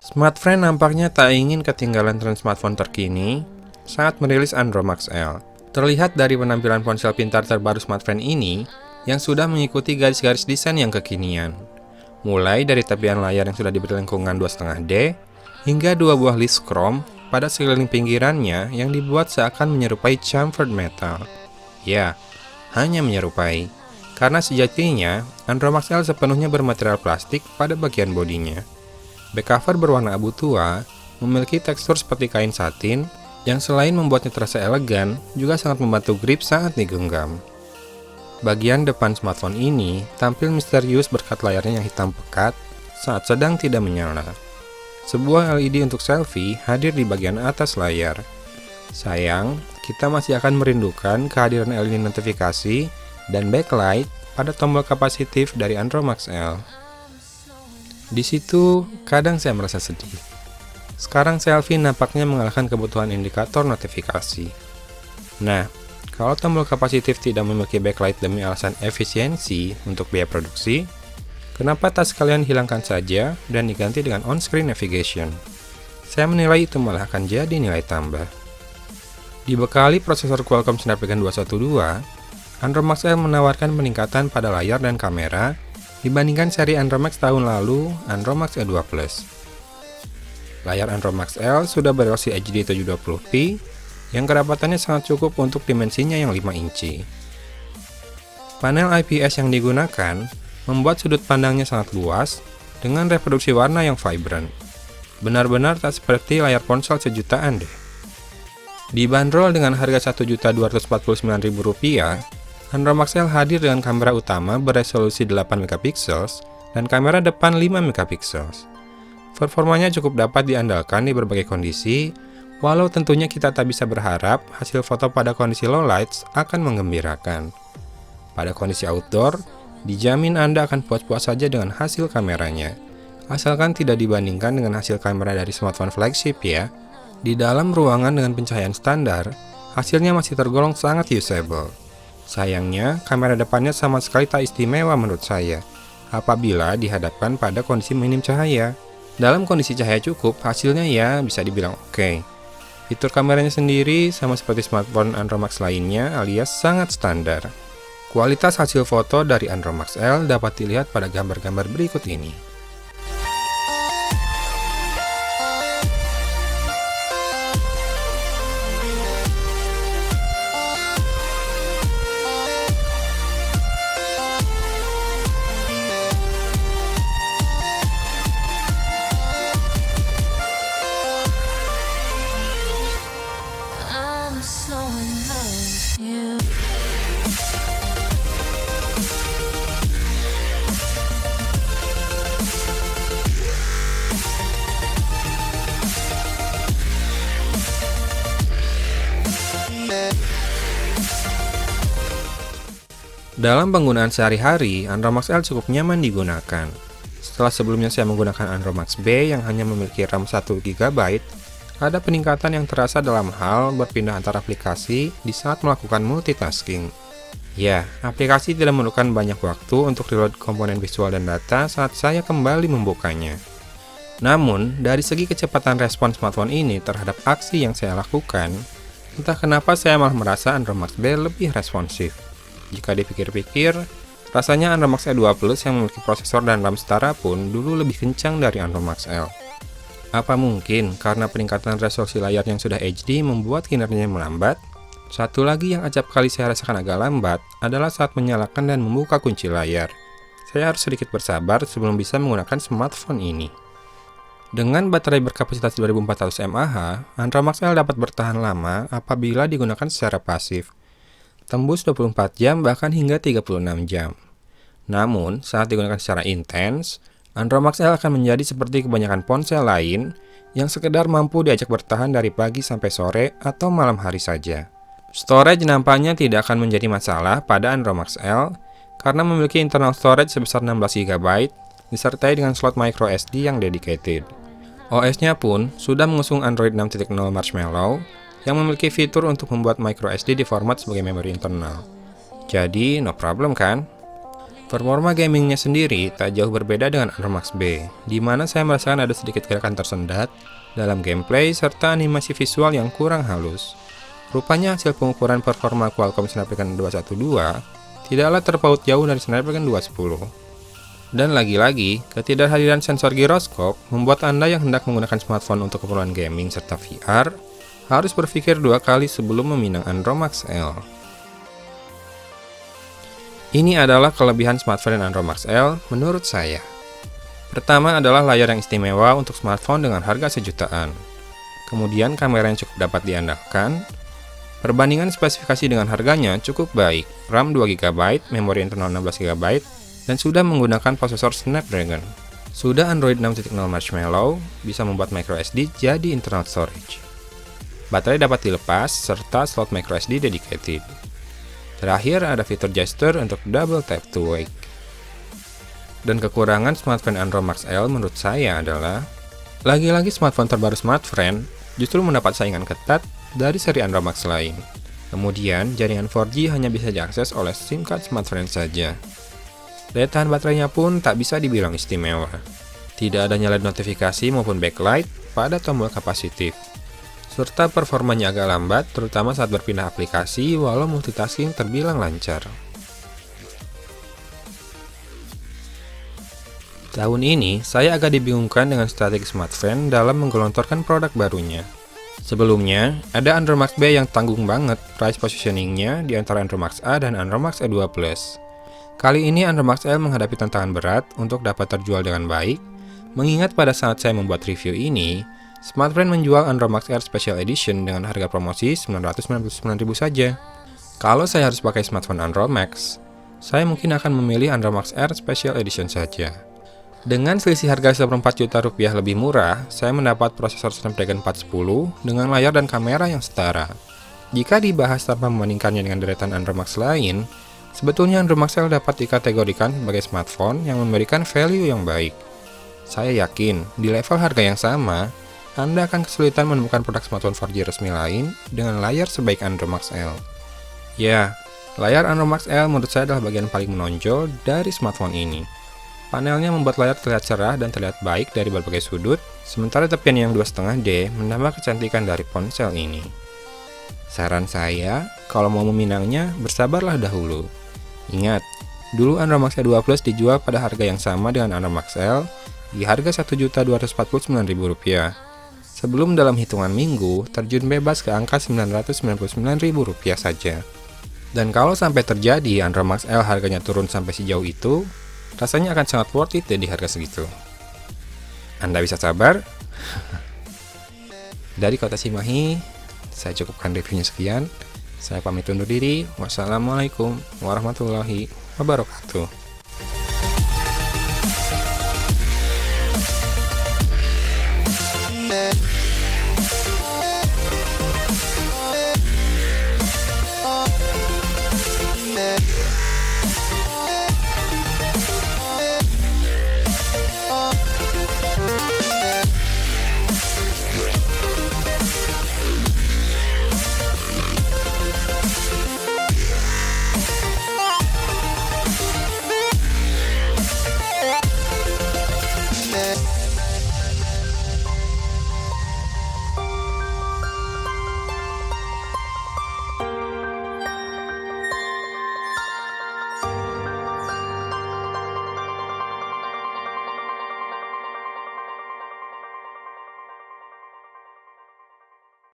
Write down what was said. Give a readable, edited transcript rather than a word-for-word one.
Smartfren nampaknya tak ingin ketinggalan tren smartphone terkini saat merilis Android Max L. Terlihat dari penampilan ponsel pintar terbaru Smartfren ini yang sudah mengikuti garis-garis desain yang kekinian. Mulai dari tepian layar yang sudah diberi lengkungan 2,5D hingga dua buah list chrome pada sekeliling pinggirannya yang dibuat seakan menyerupai chamfered metal. Ya, hanya menyerupai. Karena sejatinya, Android Max L sepenuhnya bermaterial plastik pada bagian bodinya. Back cover berwarna abu tua, memiliki tekstur seperti kain satin, yang selain membuatnya terasa elegan, juga sangat membantu grip saat digenggam. Bagian depan smartphone ini tampil misterius berkat layarnya yang hitam pekat saat sedang tidak menyala. Sebuah LED untuk selfie hadir di bagian atas layar. Sayang, kita masih akan merindukan kehadiran LED notifikasi dan backlight pada tombol kapasitif dari Android Max L. Di situ, kadang saya merasa sedih. Sekarang selfie nampaknya mengalahkan kebutuhan indikator notifikasi. Nah, kalau tombol kapasitif tidak memiliki backlight demi alasan efisiensi untuk biaya produksi, kenapa tak sekalian hilangkan saja dan diganti dengan on-screen navigation? Saya menilai itu malah akan jadi nilai tambah. Dibekali prosesor Qualcomm Snapdragon 212, Android Max L menawarkan peningkatan pada layar dan kamera dibandingkan seri Android Max tahun lalu, Android Max E2 Plus. Layar Android Max L sudah beresolusi HD 720p yang kerapatannya sangat cukup untuk dimensinya yang 5 inci. Panel IPS yang digunakan membuat sudut pandangnya sangat luas dengan reproduksi warna yang vibrant. Benar-benar tak seperti layar ponsel sejutaan deh. Dibanderol dengan harga Rp1.249.000, Android Max L hadir dengan kamera utama beresolusi 8MP dan kamera depan 5MP. Performanya cukup dapat diandalkan di berbagai kondisi, walau tentunya kita tak bisa berharap hasil foto pada kondisi low lights akan menggembirakan. Pada kondisi outdoor, dijamin Anda akan puas-puas saja dengan hasil kameranya. Asalkan tidak dibandingkan dengan hasil kamera dari smartphone flagship ya. Di dalam ruangan dengan pencahayaan standar, hasilnya masih tergolong sangat usable. Sayangnya, kamera depannya sama sekali tak istimewa menurut saya, apabila dihadapkan pada kondisi minim cahaya. Dalam kondisi cahaya cukup, hasilnya ya bisa dibilang oke. Fitur kameranya sendiri sama seperti smartphone Android Max lainnya alias sangat standar. Kualitas hasil foto dari Android Max L dapat dilihat pada gambar-gambar berikut ini. I'm so in love with you. Dalam penggunaan sehari-hari, Android Max L cukup nyaman digunakan. Setelah sebelumnya saya menggunakan Android Max B yang hanya memiliki RAM 1GB, ada peningkatan yang terasa dalam hal berpindah antar aplikasi di saat melakukan multitasking. Ya, aplikasi tidak memerlukan banyak waktu untuk reload komponen visual dan data saat saya kembali membukanya. Namun, dari segi kecepatan respon smartphone ini terhadap aksi yang saya lakukan, entah kenapa saya malah merasa Android Max B lebih responsif. Jika dipikir-pikir, rasanya Android Max E2 Plus yang memiliki prosesor dan RAM setara pun dulu lebih kencang dari Android Max L. Apa mungkin karena peningkatan resolusi layar yang sudah HD membuat kinerjanya melambat? Satu lagi yang acap kali saya rasakan agak lambat adalah saat menyalakan dan membuka kunci layar. Saya harus sedikit bersabar sebelum bisa menggunakan smartphone ini. Dengan baterai berkapasitas 2400 mAh, Android Max L dapat bertahan lama apabila digunakan secara pasif. Tembus 24 jam bahkan hingga 36 jam. Namun, saat digunakan secara intens, Android Max L akan menjadi seperti kebanyakan ponsel lain yang sekedar mampu diajak bertahan dari pagi sampai sore atau malam hari saja. Storage nampaknya tidak akan menjadi masalah pada Android Max L karena memiliki internal storage sebesar 16GB disertai dengan slot micro SD yang dedicated. OS-nya pun sudah mengusung Android 6.0 Marshmallow yang memiliki fitur untuk membuat microSD di format sebagai memori internal. Jadi, no problem kan? Performa gamingnya sendiri tak jauh berbeda dengan Android Max B, di mana saya merasakan ada sedikit gerakan tersendat dalam gameplay serta animasi visual yang kurang halus. Rupanya hasil pengukuran performa Qualcomm Snapdragon 212 tidaklah terpaut jauh dari Snapdragon 210. Dan lagi-lagi, ketidakhadiran sensor giroskop membuat Anda yang hendak menggunakan smartphone untuk keperluan gaming serta VR harus berpikir dua kali sebelum meminang Android Max L. Ini adalah kelebihan smartphone Android Max L menurut saya. Pertama adalah layar yang istimewa untuk smartphone dengan harga sejutaan. Kemudian kamera yang cukup dapat diandalkan. Perbandingan spesifikasi dengan harganya cukup baik, RAM 2GB, memori internal 16GB, dan sudah menggunakan prosesor Snapdragon. Sudah Android 6.0 Marshmallow, bisa membuat microSD jadi internal storage. Baterai dapat dilepas, serta slot microSD dedicated. Terakhir ada fitur gesture untuk double tap to wake. Dan kekurangan smartphone Android Max L menurut saya adalah lagi-lagi smartphone terbaru Smartfren justru mendapat saingan ketat dari seri Android Max lain. Kemudian jaringan 4G hanya bisa diakses oleh SIM card Smartfren saja. Daya tahan baterainya pun tak bisa dibilang istimewa. Tidak adanya LED notifikasi maupun backlight pada tombol kapasitif. Serta performanya agak lambat, terutama saat berpindah aplikasi walau multitasking terbilang lancar. Tahun ini, saya agak dibingungkan dengan strategi Smartfren dalam menggelontorkan produk barunya. Sebelumnya, ada Android Max B yang tanggung banget price positioningnya di antara Android Max A dan Android Max E2 Plus. Kali ini Android Max L menghadapi tantangan berat untuk dapat terjual dengan baik, mengingat pada saat saya membuat review ini, Smartfren menjual Android Max Air Special Edition dengan harga promosi Rp999.000 saja. Kalau saya harus pakai smartphone Android Max, saya mungkin akan memilih Android Max Air Special Edition saja. Dengan selisih harga Rp1,4 juta lebih murah, saya mendapat prosesor Snapdragon 410 dengan layar dan kamera yang setara. Jika dibahas tanpa membandingkannya dengan deretan Android Max lain, sebetulnya Android Max L dapat dikategorikan sebagai smartphone yang memberikan value yang baik. Saya yakin, di level harga yang sama, Anda akan kesulitan menemukan produk smartphone 4G resmi lain dengan layar sebaik Android Max L. Ya, layar Android Max L menurut saya adalah bagian paling menonjol dari smartphone ini. Panelnya membuat layar terlihat cerah dan terlihat baik dari berbagai sudut, sementara tepian yang 2,5D menambah kecantikan dari ponsel ini. Saran saya, kalau mau meminangnya, bersabarlah dahulu. Ingat, dulu Android Max E2 Plus dijual pada harga yang sama dengan Android Max L, di harga Rp1.249.000. Sebelum dalam hitungan minggu, terjun bebas ke angka Rp999.000 saja. Dan kalau sampai terjadi Android Max L harganya turun sampai sejauh itu, rasanya akan sangat worth it di harga segitu. Anda bisa sabar? Dari Kota Cimahi, saya cukupkan reviewnya sekian. Saya pamit undur diri. Wassalamualaikum warahmatullahi wabarakatuh.